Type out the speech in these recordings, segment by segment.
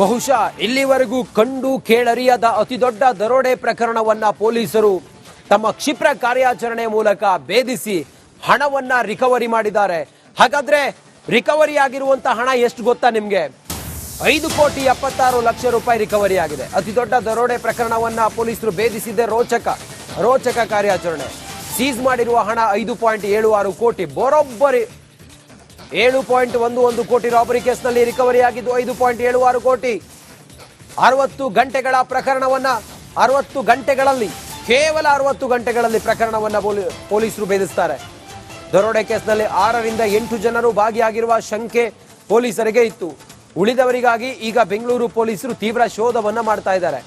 ಬಹುಶಃ ಇಲ್ಲಿವರೆಗೂ ಕಂಡು ಕೇಳರಿಯದ ಅತಿದೊಡ್ಡ ದರೋಡೆ ಪ್ರಕರಣವನ್ನ ಪೊಲೀಸರು ತಮ್ಮ ಕ್ಷಿಪ್ರ ಕಾರ್ಯಾಚರಣೆ ಮೂಲಕ ಭೇದಿಸಿ ಹಣವನ್ನ ರಿಕವರಿ ಮಾಡಿದ್ದಾರೆ. ಹಾಗಾದ್ರೆ ರಿಕವರಿ ಆಗಿರುವಂತಹ ಹಣ ಎಷ್ಟು ಗೊತ್ತಾ ನಿಮ್ಗೆ? 5,76 ರೂಪಾಯಿ ರಿಕವರಿ ಆಗಿದೆ. ಅತಿದೊಡ್ಡ ದರೋಡೆ ಪ್ರಕರಣವನ್ನ ಪೊಲೀಸರು ಭೇದಿಸಿದ್ದೇ ರೋಚಕ ಕಾರ್ಯಾಚರಣೆ. ಸೀಸ್ ಮಾಡಿರುವ ಹಣ 5.76 ಕೋಟಿ, ಬರೋಬ್ಬರಿ 7.11 ಕೋಟಿ ರಾಬರಿ ಕೇಸ್ನಲ್ಲಿ ರಿಕವರಿ ಆಗಿದ್ದು 5.76 ಕೋಟಿ. 60 ಗಂಟೆಗಳ ಪ್ರಕರಣವನ್ನ 60 ಗಂಟೆಗಳಲ್ಲಿ ಕೇವಲ 60 ಗಂಟೆಗಳಲ್ಲಿ ಪ್ರಕರಣವನ್ನ ಪೊಲೀಸರು ಭೇದಿಸ್ತಾರೆ. ದರೋಡೆ ಕೇಸ್ನಲ್ಲಿ 6 ರಿಂದ 8 ಜನರು ಭಾಗಿಯಾಗಿರುವ ಶಂಕೆ ಪೊಲೀಸರಿಗೆ ಇತ್ತು. ಉಳಿದವರಿಗಾಗಿ ಈಗ ಬೆಂಗಳೂರು ಪೊಲೀಸರು ತೀವ್ರ ಶೋಧವನ್ನ ಮಾಡ್ತಾ ಇದ್ದಾರೆ.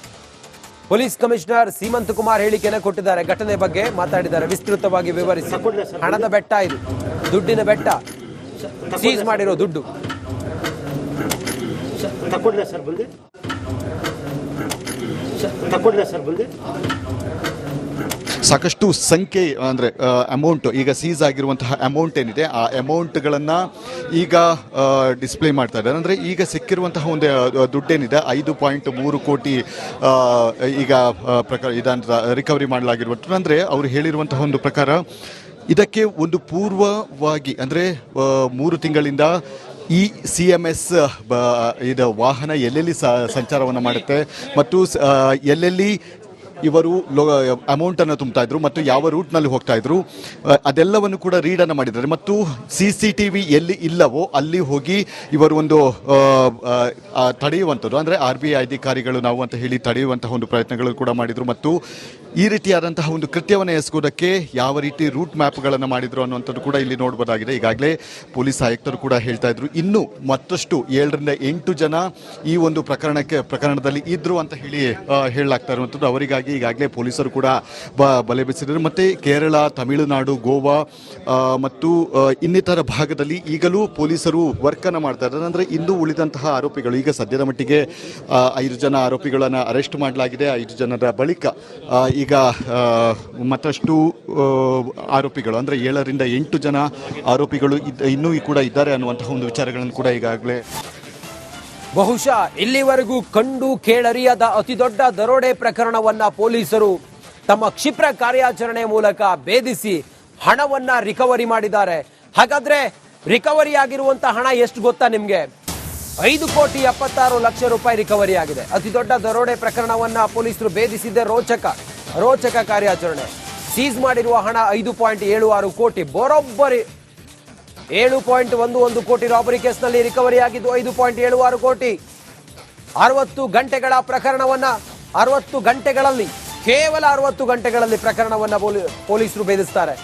ಪೊಲೀಸ್ ಕಮಿಷನರ್ ಸೀಮಂತ್ ಕುಮಾರ್ ಹೇಳಿಕೆಯನ್ನು ಕೊಟ್ಟಿದ್ದಾರೆ. ಘಟನೆ ಬಗ್ಗೆ ಮಾತಾಡಿದ್ದಾರೆ, ವಿಸ್ತೃತವಾಗಿ ವಿವರಿಸಿ. ಹಣದ ಬೆಟ್ಟ ಇದು, ದುಡ್ಡಿನ ಬೆಟ್ಟ, ಸೀಸ್ ಮಾಡಿರೋ ದುಡ್ಡು. ಸಾಕಷ್ಟು ಸಂಖ್ಯೆ ಅಂದರೆ ಅಮೌಂಟ್, ಈಗ ಸೀಸ್ ಆಗಿರುವಂತಹ ಅಮೌಂಟ್ ಏನಿದೆ ಆ ಅಮೌಂಟ್ಗಳನ್ನು ಈಗ ಡಿಸ್ಪ್ಲೇ ಮಾಡ್ತಾ ಇದ್ದಾರೆ. ಅಂದರೆ ಈಗ ಸಿಕ್ಕಿರುವಂತಹ ಒಂದು ದುಡ್ಡೇನಿದೆ 5.3 ಕೋಟಿ ಈಗ ಇದನ್ನು ರಿಕವರಿ ಮಾಡಲಾಗಿರುವಂಥ. ಅಂದರೆ ಅವರು ಹೇಳಿರುವಂತಹ ಒಂದು ಪ್ರಕಾರ ಇದಕ್ಕೆ ಒಂದು ಪೂರ್ವವಾಗಿ ಅಂದರೆ 3 ತಿಂಗಳಿಂದ ಈ CMS ಇದು ವಾಹನ ಎಲ್ಲೆಲ್ಲಿ ಸಂಚಾರವನ್ನು ಮಾಡುತ್ತೆ ಮತ್ತು ಎಲ್ಲೆಲ್ಲಿ ಇವರು ಅಮೌಂಟನ್ನು ತುಂಬ್ತಾ ಇದ್ರು ಮತ್ತು ಯಾವ ರೂಟ್ನಲ್ಲಿ ಹೋಗ್ತಾ ಇದ್ರು ಅದೆಲ್ಲವನ್ನು ಕೂಡ ರೀಡನ್ನು ಮಾಡಿದ್ದಾರೆ. ಮತ್ತು CCTV ಎಲ್ಲಿ ಇಲ್ಲವೋ ಅಲ್ಲಿ ಹೋಗಿ ಇವರು ಒಂದು ತಡೆಯುವಂಥದ್ದು, ಅಂದರೆ RBI ಅಧಿಕಾರಿಗಳು ನಾವು ಅಂತ ಹೇಳಿ ತಡೆಯುವಂತಹ ಒಂದು ಪ್ರಯತ್ನಗಳು ಕೂಡ ಮಾಡಿದರು. ಮತ್ತು ಈ ರೀತಿಯಾದಂತಹ ಒಂದು ಕೃತ್ಯವನ್ನು ಎಸಗೋದಕ್ಕೆ ಯಾವ ರೀತಿ ರೂಟ್ ಮ್ಯಾಪ್ಗಳನ್ನು ಮಾಡಿದ್ರು ಅನ್ನುವಂಥದ್ದು ಕೂಡ ಇಲ್ಲಿ ನೋಡ್ಬೋದಾಗಿದೆ. ಈಗಾಗಲೇ ಪೊಲೀಸ್ ಆಯುಕ್ತರು ಕೂಡ ಹೇಳ್ತಾ ಇದ್ರು ಇನ್ನೂ ಮತ್ತಷ್ಟು 7 ರಿಂದ 8 ಜನ ಈ ಒಂದು ಪ್ರಕರಣದಲ್ಲಿ ಇದ್ರು ಅಂತ ಹೇಳಿ ಹೇಳಲಾಗ್ತಾ ಇರುವಂಥದ್ದು. ಅವರಿಗಾಗಿ ಈಗಾಗಲೇ ಪೊಲೀಸರು ಕೂಡ ಬಲೆ ಬೀಸಿದ್ದಾರೆ. ಮತ್ತು ಕೇರಳ, ತಮಿಳುನಾಡು, ಗೋವಾ ಮತ್ತು ಇನ್ನಿತರ ಭಾಗದಲ್ಲಿ ಈಗಲೂ ಪೊಲೀಸರು ವರ್ಕನ್ನು ಮಾಡ್ತಾ ಇದ್ದಾರೆ. ಅಂದರೆ ಇನ್ನೂ ಉಳಿದಂತಹ ಆರೋಪಿಗಳು, ಈಗ ಸದ್ಯದ ಮಟ್ಟಿಗೆ 5 ಜನ ಆರೋಪಿಗಳನ್ನು ಅರೆಸ್ಟ್ ಮಾಡಲಾಗಿದೆ. 5 ಜನರ ಬಳಿಕ ಈಗ ಮತ್ತಷ್ಟು ಆರೋಪಿಗಳು ಅಂದರೆ 7 ರಿಂದ 8 ಜನ ಆರೋಪಿಗಳು ಇನ್ನೂ ಕೂಡ ಇದ್ದಾರೆ ಅನ್ನುವಂತಹ ಒಂದು ವಿಚಾರಗಳನ್ನು ಕೂಡ ಈಗಾಗಲೇ. ಬಹುಶಃ ಇಲ್ಲಿವರೆಗೂ ಕಂಡು ಕೇಳರಿಯದ ಅತಿದೊಡ್ಡ ದರೋಡೆ ಪ್ರಕರಣವನ್ನ ಪೊಲೀಸರು ತಮ್ಮ ಕ್ಷಿಪ್ರ ಕಾರ್ಯಾಚರಣೆ ಮೂಲಕ ಭೇದಿಸಿ ಹಣವನ್ನ ರಿಕವರಿ ಮಾಡಿದ್ದಾರೆ. ಹಾಗಾದ್ರೆ ರಿಕವರಿ ಆಗಿರುವಂತಹ ಹಣ ಎಷ್ಟು ಗೊತ್ತಾ ನಿಮ್ಗೆ? 5,76 ರೂಪಾಯಿ ರಿಕವರಿ ಆಗಿದೆ. ಅತಿದೊಡ್ಡ ದರೋಡೆ ಪ್ರಕರಣವನ್ನ ಪೊಲೀಸರು ಭೇದಿಸಿದ್ದೇ ರೋಚಕ ಕಾರ್ಯಾಚರಣೆ. ಸೀಸ್ ಮಾಡಿರುವ ಹಣ 5.76 ಕೋಟಿ, ಬರೋಬ್ಬರಿ 7.11 ಕೋಟಿ ರಾಬರಿ ಕೇಸ್ನಲ್ಲಿ ರಿಕವರಿ ಆಗಿದ್ದು 5.76 ಕೋಟಿ. 60 ಗಂಟೆಗಳ ಪ್ರಕರಣವನ್ನ 60 ಗಂಟೆಗಳಲ್ಲಿ ಕೇವಲ 60 ಗಂಟೆಗಳಲ್ಲಿ ಪ್ರಕರಣವನ್ನ ಪೊಲೀಸರು ಭೇದಿಸ್ತಾರೆ.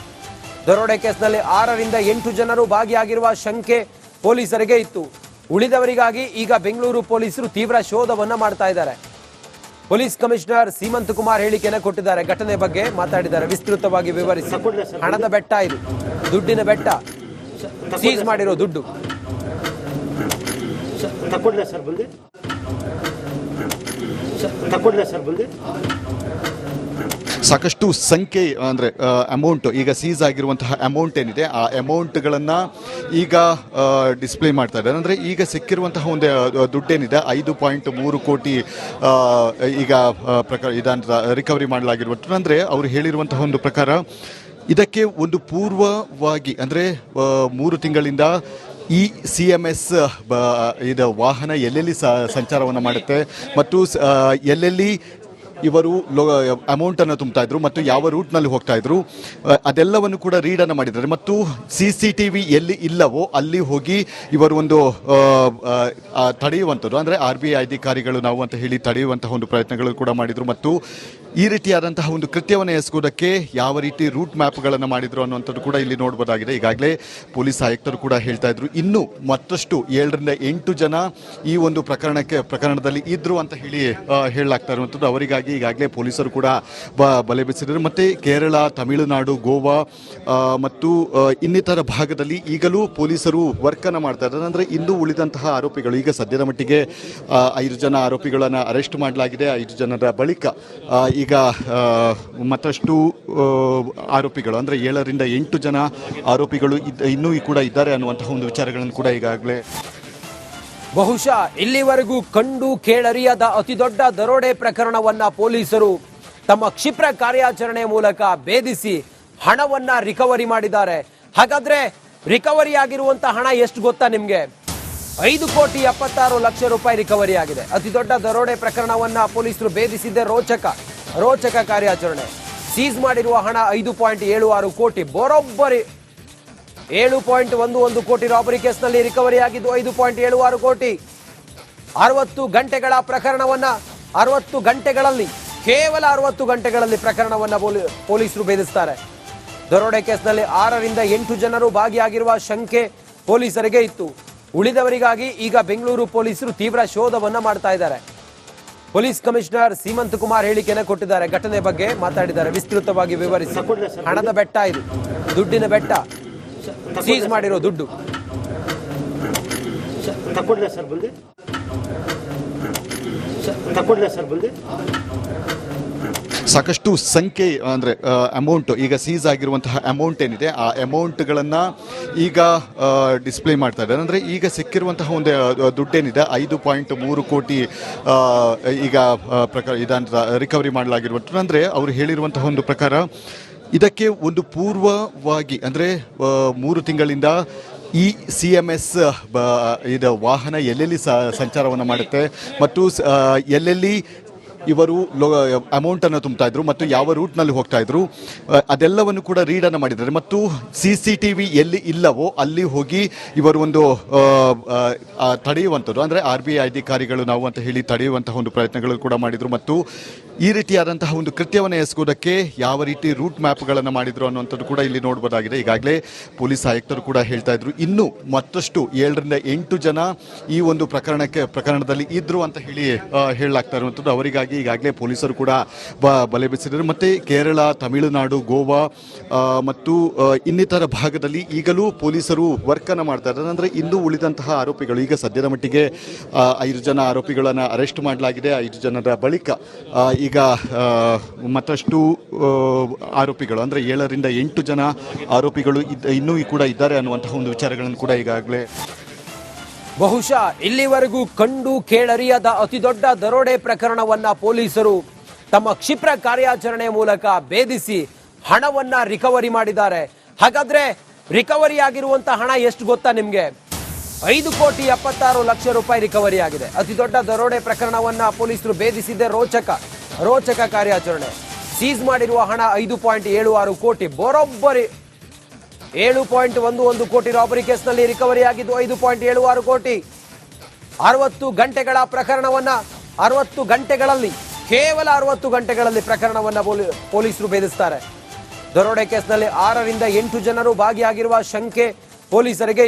ದರೋಡೆ ಕೇಸ್ನಲ್ಲಿ 6 ರಿಂದ 8 ಜನರು ಭಾಗಿಯಾಗಿರುವ ಶಂಕೆ ಪೊಲೀಸರಿಗೆ ಇತ್ತು. ಉಳಿದವರಿಗಾಗಿ ಈಗ ಬೆಂಗಳೂರು ಪೊಲೀಸರು ತೀವ್ರ ಶೋಧವನ್ನ ಮಾಡ್ತಾ ಇದ್ದಾರೆ. ಪೊಲೀಸ್ ಕಮಿಷನರ್ ಸೀಮಂತ್ ಕುಮಾರ್ ಹೇಳಿಕೆಯನ್ನು ಕೊಟ್ಟಿದ್ದಾರೆ. ಘಟನೆ ಬಗ್ಗೆ ಮಾತಾಡಿದ್ದಾರೆ, ವಿಸ್ತೃತವಾಗಿ ವಿವರಿಸಿ. ಹಣದ ಬೆಟ್ಟ ಇದು, ದುಡ್ಡಿನ ಬೆಟ್ಟ, ಸೀಸ್ ಮಾಡಿರೋ ದುಡ್ಡು. ಸಾಕಷ್ಟು ಸಂಖ್ಯೆ ಅಂದರೆ ಅಮೌಂಟ್, ಈಗ ಸೀಸ್ ಆಗಿರುವಂತಹ ಅಮೌಂಟ್ ಏನಿದೆ ಆ ಅಮೌಂಟ್ಗಳನ್ನು ಈಗ ಡಿಸ್ಪ್ಲೇ ಮಾಡ್ತಾ ಇದ್ದಾರೆ. ಅಂದರೆ ಈಗ ಸಿಕ್ಕಿರುವಂತಹ ಒಂದು ದುಡ್ಡೇನಿದೆ 5.3 ಕೋಟಿ ಈಗ ಇದನ್ನು ರಿಕವರಿ ಮಾಡಲಾಗಿರುವಂಥ. ಅಂದರೆ ಅವರು ಹೇಳಿರುವಂತಹ ಒಂದು ಪ್ರಕಾರ ಇದಕ್ಕೆ ಒಂದು ಪೂರ್ವವಾಗಿ ಅಂದರೆ 3 ತಿಂಗಳಿಂದ ಈ CMS ಇದು ವಾಹನ ಎಲ್ಲೆಲ್ಲಿ ಸಂಚಾರವನ್ನು ಮಾಡುತ್ತೆ ಮತ್ತು ಎಲ್ಲೆಲ್ಲಿ ಇವರು ಅಮೌಂಟನ್ನು ತುಂಬ್ತಾ ಇದ್ರು ಮತ್ತು ಯಾವ ರೂಟ್ನಲ್ಲಿ ಹೋಗ್ತಾ ಇದ್ರು ಅದೆಲ್ಲವನ್ನು ಕೂಡ ರೀಡನ್ನು ಮಾಡಿದ್ದಾರೆ. ಮತ್ತು CCTV ಎಲ್ಲಿ ಇಲ್ಲವೋ ಅಲ್ಲಿ ಹೋಗಿ ಇವರು ಒಂದು ತಡೆಯುವಂಥದ್ದು, ಅಂದರೆ RBI ಅಧಿಕಾರಿಗಳು ನಾವು ಅಂತ ಹೇಳಿ ತಡೆಯುವಂತಹ ಒಂದು ಪ್ರಯತ್ನಗಳು ಕೂಡ ಮಾಡಿದರು. ಮತ್ತು ಈ ರೀತಿಯಾದಂತಹ ಒಂದು ಕೃತ್ಯವನ್ನು ಎಸಗೋದಕ್ಕೆ ಯಾವ ರೀತಿ ರೂಟ್ ಮ್ಯಾಪ್ಗಳನ್ನು ಮಾಡಿದ್ರು ಅನ್ನುವಂಥದ್ದು ಕೂಡ ಇಲ್ಲಿ ನೋಡ್ಬೋದಾಗಿದೆ. ಈಗಾಗಲೇ ಪೊಲೀಸ್ ಆಯುಕ್ತರು ಕೂಡ ಹೇಳ್ತಾ ಇದ್ರು ಇನ್ನೂ ಮತ್ತಷ್ಟು 7 ರಿಂದ 8 ಜನ ಈ ಒಂದು ಪ್ರಕರಣದಲ್ಲಿ ಇದ್ರು ಅಂತ ಹೇಳಿ ಹೇಳಲಾಗ್ತಾ ಇರುವಂಥದ್ದು. ಅವರಿಗಾಗಿ ಈಗಾಗಲೇ ಪೊಲೀಸರು ಕೂಡ ಬಲೆ ಬೀಸಿದ್ದಾರೆ. ಮತ್ತು ಕೇರಳ, ತಮಿಳುನಾಡು, ಗೋವಾ ಮತ್ತು ಇನ್ನಿತರ ಭಾಗದಲ್ಲಿ ಈಗಲೂ ಪೊಲೀಸರು ವರ್ಕನ್ನು ಮಾಡ್ತಾ ಇದ್ದಾರೆ. ಅಂದರೆ ಇನ್ನೂ ಉಳಿದಂತಹ ಆರೋಪಿಗಳು, ಈಗ ಸದ್ಯದ ಮಟ್ಟಿಗೆ 5 ಜನ ಆರೋಪಿಗಳನ್ನು ಅರೆಸ್ಟ್ ಮಾಡಲಾಗಿದೆ. 5 ಜನರ ಬಳಿಕ ಈಗ ಮತ್ತಷ್ಟು ಆರೋಪಿಗಳು ಅಂದರೆ 7 ರಿಂದ 8 ಜನ ಆರೋಪಿಗಳು ಇನ್ನೂ ಕೂಡ ಇದ್ದಾರೆ ಅನ್ನುವಂತಹ ಒಂದು ವಿಚಾರಗಳನ್ನು ಕೂಡ ಈಗಾಗಲೇ ಬಹುಶಃ ಇಲ್ಲಿವರೆಗೂ ಕಂಡು ಕೇಳರಿಯದ ಅತಿದೊಡ್ಡ ದರೋಡೆ ಪ್ರಕರಣವನ್ನ ಪೊಲೀಸರು ತಮ್ಮ ಕ್ಷಿಪ್ರ ಕಾರ್ಯಾಚರಣೆ ಮೂಲಕ ಭೇದಿಸಿ ಹಣವನ್ನ ರಿಕವರಿ ಮಾಡಿದ್ದಾರೆ. ಹಾಗಾದ್ರೆ ರಿಕವರಿ ಆಗಿರುವಂತಹ ಹಣ ಎಷ್ಟು ಗೊತ್ತಾ ನಿಮ್ಗೆ? 5,76,00,000 ರೂಪಾಯಿ ರಿಕವರಿ ಆಗಿದೆ. ಅತಿ ದೊಡ್ಡ ದರೋಡೆ ಪ್ರಕರಣವನ್ನ ಪೊಲೀಸರು ಭೇದಿಸಿದ್ದೇ ರೋಚಕ ಕಾರ್ಯಾಚರಣೆ. ಸೀಸ್ ಮಾಡಿರುವ ಹಣ 5.76 ಕೋಟಿ, ಬರೋಬ್ಬರಿ 7.11 ಕೋಟಿ ರಾಬರಿ ಕೇಸ್ನಲ್ಲಿ ರಿಕವರಿ ಆಗಿದ್ದು 5.76 ಕೋಟಿ. 60 ಗಂಟೆಗಳ ಪ್ರಕರಣವನ್ನ 60 ಗಂಟೆಗಳಲ್ಲಿ ಕೇವಲ 60 ಗಂಟೆಗಳಲ್ಲಿ ಪ್ರಕರಣವನ್ನ ಪೊಲೀಸರು ಭೇದಿಸ್ತಾರೆ. ದರೋಡೆ ಕೇಸ್ನಲ್ಲಿ 6 ರಿಂದ 8 ಜನರು ಭಾಗಿಯಾಗಿರುವ ಶಂಕೆ ಪೊಲೀಸರಿಗೆ ಇತ್ತು. ಉಳಿದವರಿಗಾಗಿ ಈಗ ಬೆಂಗಳೂರು ಪೊಲೀಸರು ತೀವ್ರ ಶೋಧವನ್ನ ಮಾಡ್ತಾ ಇದ್ದಾರೆ. ಪೊಲೀಸ್ ಕಮಿಷನರ್ ಸೀಮಂತ್ ಕುಮಾರ್ ಹೇಳಿಕೆಯನ್ನು ಕೊಟ್ಟಿದ್ದಾರೆ. ಘಟನೆ ಬಗ್ಗೆ ಮಾತಾಡಿದ್ದಾರೆ, ವಿಸ್ತೃತವಾಗಿ ವಿವರಿಸಿ. ಹಣದ ಬೆಟ್ಟ ಇದು, ದುಡ್ಡಿನ ಬೆಟ್ಟ, ಸೀಸ್ ಮಾಡಿರೋ ದುಡ್ಡು. ಸಾಕಷ್ಟು ಸಂಖ್ಯೆ ಅಂದರೆ ಅಮೌಂಟ್, ಈಗ ಸೀಸ್ ಆಗಿರುವಂತಹ ಅಮೌಂಟ್ ಏನಿದೆ ಆ ಅಮೌಂಟ್ಗಳನ್ನು ಈಗ ಡಿಸ್ಪ್ಲೇ ಮಾಡ್ತಾ ಇದ್ದಾರೆ. ಅಂದರೆ ಈಗ ಸಿಕ್ಕಿರುವಂತಹ ಒಂದು ದುಡ್ಡೇನಿದೆ 5.3 ಕೋಟಿ ಈಗ ಇದನ್ನು ರಿಕವರಿ ಮಾಡಲಾಗಿರುವಂಥದ್ದು. ಅಂದರೆ ಅವರು ಹೇಳಿರುವಂತಹ ಒಂದು ಪ್ರಕಾರ ಇದಕ್ಕೆ ಒಂದು ಪೂರ್ವವಾಗಿ ಅಂದರೆ 3 ತಿಂಗಳಿಂದ ಈ CMS ಇದು ವಾಹನ ಎಲ್ಲೆಲ್ಲಿ ಸಂಚಾರವನ್ನು ಮಾಡುತ್ತೆ ಮತ್ತು ಎಲ್ಲೆಲ್ಲಿ ಇವರು ಅಮೌಂಟನ್ನು ತುಂಬ್ತಾ ಇದ್ರು ಮತ್ತು ಯಾವ ರೂಟ್ನಲ್ಲಿ ಹೋಗ್ತಾ ಇದ್ರು ಅದೆಲ್ಲವನ್ನು ಕೂಡ ರೀಡನ್ನು ಮಾಡಿದ್ದಾರೆ. ಮತ್ತು CCTV ಎಲ್ಲಿ ಇಲ್ಲವೋ ಅಲ್ಲಿ ಹೋಗಿ ಇವರು ಒಂದು ತಡೆಯುವಂಥದ್ದು, ಅಂದರೆ RBI ಅಧಿಕಾರಿಗಳು ನಾವು ಅಂತ ಹೇಳಿ ತಡೆಯುವಂತಹ ಒಂದು ಪ್ರಯತ್ನಗಳು ಕೂಡ ಮಾಡಿದರು. ಮತ್ತು ಈ ರೀತಿಯಾದಂತಹ ಒಂದು ಕೃತ್ಯವನ್ನು ಎಸಗೋದಕ್ಕೆ ಯಾವ ರೀತಿ ರೂಟ್ ಮ್ಯಾಪ್ಗಳನ್ನು ಮಾಡಿದ್ರು ಅನ್ನುವಂಥದ್ದು ಕೂಡ ಇಲ್ಲಿ ನೋಡ್ಬೋದಾಗಿದೆ. ಈಗಾಗಲೇ ಪೊಲೀಸ್ ಆಯುಕ್ತರು ಕೂಡ ಹೇಳ್ತಾ ಇದ್ರು ಇನ್ನೂ ಮತ್ತಷ್ಟು 7 ರಿಂದ 8 ಜನ ಈ ಒಂದು ಪ್ರಕರಣದಲ್ಲಿ ಇದ್ರು ಅಂತ ಹೇಳಿ ಹೇಳಲಾಗ್ತಾ ಇರುವಂಥದ್ದು. ಅವರಿಗಾಗಿ ಈಗಾಗಲೇ ಪೊಲೀಸರು ಕೂಡ ಬಲೆ ಬೀಸಿದ್ದಾರೆ. ಮತ್ತು ಕೇರಳ, ತಮಿಳುನಾಡು, ಗೋವಾ ಮತ್ತು ಇನ್ನಿತರ ಭಾಗದಲ್ಲಿ ಈಗಲೂ ಪೊಲೀಸರು ವರ್ಕನ್ನು ಮಾಡ್ತಾ ಇದ್ದಾರೆ. ಅಂದರೆ ಇನ್ನೂ ಉಳಿದಂತಹ ಆರೋಪಿಗಳು, ಈಗ ಸದ್ಯದ ಮಟ್ಟಿಗೆ 5 ಜನ ಆರೋಪಿಗಳನ್ನು ಅರೆಸ್ಟ್ ಮಾಡಲಾಗಿದೆ. 5 ಜನರ ಬಳಿಕ ಈಗ ಮತ್ತಷ್ಟು ಆರೋಪಿಗಳು ಅಂದರೆ 7 ರಿಂದ 8 ಜನ ಆರೋಪಿಗಳು ಇನ್ನೂ ಕೂಡ ಇದ್ದಾರೆ ಅನ್ನುವಂತಹ ಒಂದು ವಿಚಾರಗಳನ್ನು ಕೂಡ ಈಗಾಗಲೇ ಬಹುಶಃ ಇಲ್ಲಿವರೆಗೂ ಕಂಡು ಕೇಳರಿಯದ ಅತಿದೊಡ್ಡ ದರೋಡೆ ಪ್ರಕರಣವನ್ನ ಪೊಲೀಸರು ತಮ್ಮ ಕ್ಷಿಪ್ರ ಕಾರ್ಯಾಚರಣೆ ಮೂಲಕ ಭೇದಿಸಿ ಹಣವನ್ನ ರಿಕವರಿ ಮಾಡಿದ್ದಾರೆ. ಹಾಗಾದ್ರೆ ರಿಕವರಿ ಆಗಿರುವಂತಹ ಹಣ ಎಷ್ಟು ಗೊತ್ತಾ ನಿಮ್ಗೆ? 5,76,00,000 ರೂಪಾಯಿ ರಿಕವರಿ ಆಗಿದೆ. ಅತಿ ದೊಡ್ಡ ದರೋಡೆ ಪ್ರಕರಣವನ್ನ ಪೊಲೀಸರು ಭೇದಿಸಿದ್ದೇ ರೋಚಕ ಕಾರ್ಯಾಚರಣೆ. ಸೀಸ್ ಮಾಡಿರುವ ಹಣ 5.76 ಕೋಟಿ, ಬರೋಬ್ಬರಿ 7.11 ಕೋಟಿ ರಾಬರಿ ಕೇಸ್ನಲ್ಲಿ ರಿಕವರಿ ಆಗಿದ್ದು 5.76 ಕೋಟಿ. 60 ಗಂಟೆಗಳ ಪ್ರಕರಣವನ್ನ 60 ಗಂಟೆಗಳಲ್ಲಿ ಕೇವಲ 60 ಗಂಟೆಗಳಲ್ಲಿ ಪ್ರಕರಣವನ್ನ ಪೊಲೀಸರು ಭೇದಿಸ್ತಾರೆ. ದರೋಡೆ ಕೇಸ್ನಲ್ಲಿ 6 ರಿಂದ 8 ಜನರು ಭಾಗಿಯಾಗಿರುವ ಶಂಕೆ ಪೊಲೀಸರಿಗೆ